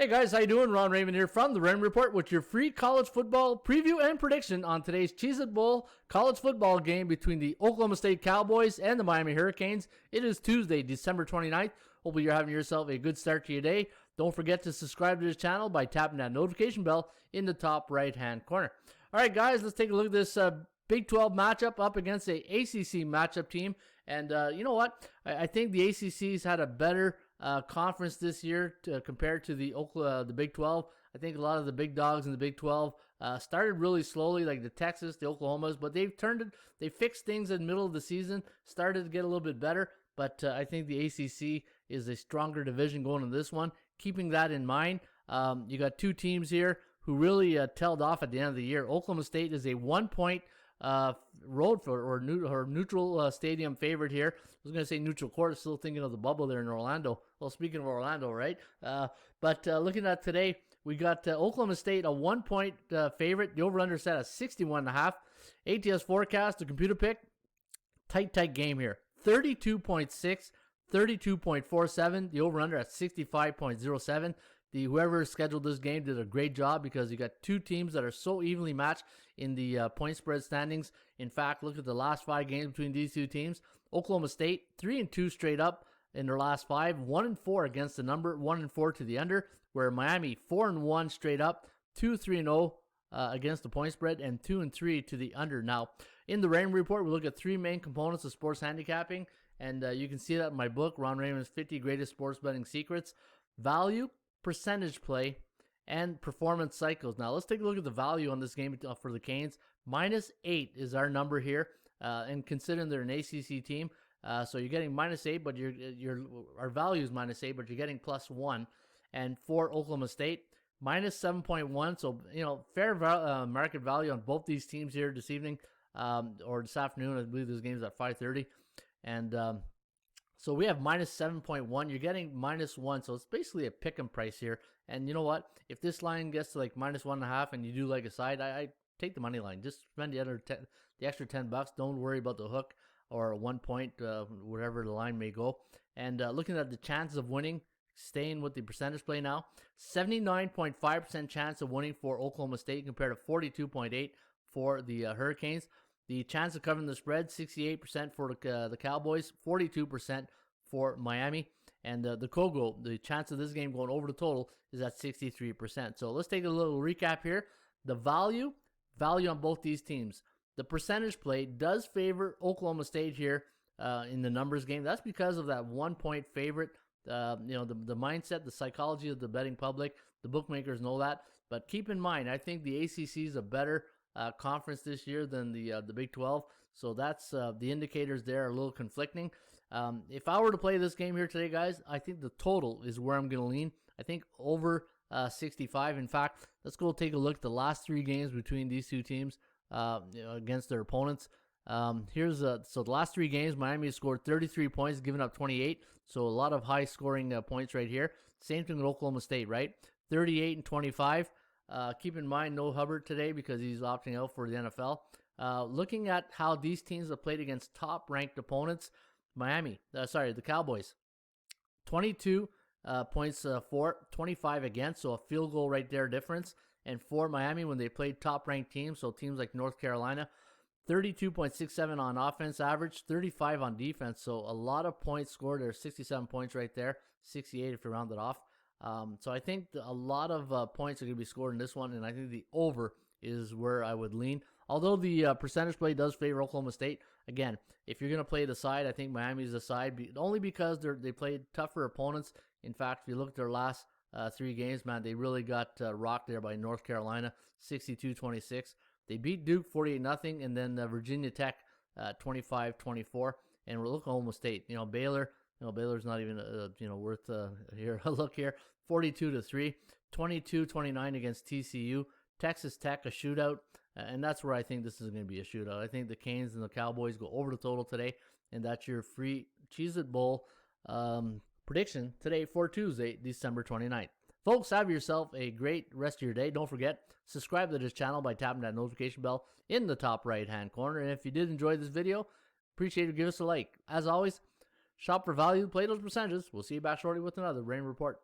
Hey guys, how you doing? Ron Raymond here from the Raymond Report with your free college football preview and prediction on today's Cheez-it Bowl college football game between the Oklahoma State Cowboys and the Miami Hurricanes. It is Tuesday, December 29th. Hopefully you're having yourself a good start to your day. Don't forget to subscribe to this channel by tapping that notification bell in the top right-hand corner. All right, guys, let's take a look at this Big 12 matchup up against a ACC matchup team. And you know what? I think the ACC's had a better conference this year compared to the Big 12. I think a lot of the big dogs in the Big 12 started really slowly, like the Texas, the Oklahomas, but they fixed things in the middle of the season, started to get a little bit better. But I think the ACC is a stronger division going into this one. Keeping that in mind, you got two teams here who really tailed off at the end of the year. Oklahoma State is a 1-point road for or neutral stadium favorite here. I was going to say neutral court, still thinking of the bubble there in Orlando. Well, speaking of Orlando, right? But looking at today, we got Oklahoma State a 1-point favorite. The over-under set at 61.5. ATS forecast, the computer pick, tight game here. 32.6, 32.47. The over-under at 65.07. Whoever scheduled this game did a great job because you got two teams that are so evenly matched in the point spread standings. In fact, look at the last 5 games between these two teams. Oklahoma State 3-2 straight up in their last 5, 1-4 against the number, 1-4 to the under. Where Miami 4-1 straight up, 2-3-0 against the point spread, and 2-3 to the under. Now, in the Raymond Report, we look at 3 main components of sports handicapping, and you can see that in my book, Ron Raymond's 50 Greatest Sports Betting Secrets: value, percentage play, and performance cycles. Now let's take a look at the value on this game for the Canes. -8 is our number here, and considering they're an ACC team, so you're getting -8, but our value is -8, but you're getting +1. And for Oklahoma State, -7.1. So fair market value on both these teams here this evening, or this afternoon. I believe this game's at 5:30, and so we have -7.1. You're getting -1, so it's basically a pick 'em price here. And you know what? If this line gets to like -1.5 and you do like a side, I take the money line. Just spend the extra $10. Don't worry about the hook or 1 point, wherever the line may go. And looking at the chances of winning, staying with the percentage play now, 79.5% chance of winning for Oklahoma State compared to 42.8 for the Hurricanes. The chance of covering the spread, 68% for the Cowboys, 42% for Miami. And the Kogo, the chance of this game going over the total is at 63%. So let's take a little recap here. The value on both these teams. The percentage play does favor Oklahoma State here in the numbers game. That's because of that 1-point favorite. The mindset, the psychology of the betting public. The bookmakers know that. But keep in mind, I think the ACC is a better conference this year than the Big 12. So that's the indicators there are a little conflicting. If I were to play this game here today, guys, I think the total is where I'm going to lean. I think over 65. In fact, let's go take a look at the last 3 games between these two teams against their opponents. So the last 3 games, Miami has scored 33 points, given up 28. So a lot of high scoring points right here. Same thing with Oklahoma State, right? 38 and 25. Keep in mind, no Hubbard today because he's opting out for the NFL. Looking at how these teams have played against top-ranked opponents, the Cowboys, 22 points for, 25 against, so a field goal right there difference. And for Miami, when they played top-ranked teams, so teams like North Carolina, 32.67 on offense average, 35 on defense, so a lot of points scored. There's 67 points right there, 68 if you round it off. So I think a lot of points are going to be scored in this one, and I think the over is where I would lean. Although the percentage play does favor Oklahoma State, again, if you're going to play the side, I think Miami's the side, only because they played tougher opponents. In fact, if you look at their last 3 games, man, they really got rocked there by North Carolina, 62-26. They beat Duke 48-0, and then Virginia Tech 25-24. And we're looking at Oklahoma State. Baylor. Baylor's not even worth here. Look here, 42-3, 22-29 against TCU. Texas Tech, a shootout, and that's where I think this is going to be a shootout. I think the Canes and the Cowboys go over the total today, and that's your free Cheez-it Bowl prediction today for Tuesday, December 29th. Folks, have yourself a great rest of your day. Don't forget, subscribe to this channel by tapping that notification bell in the top right-hand corner. And if you did enjoy this video, appreciate it. Give us a like. As always, shop for value, play those percentages. We'll see you back shortly with another Raymond Report.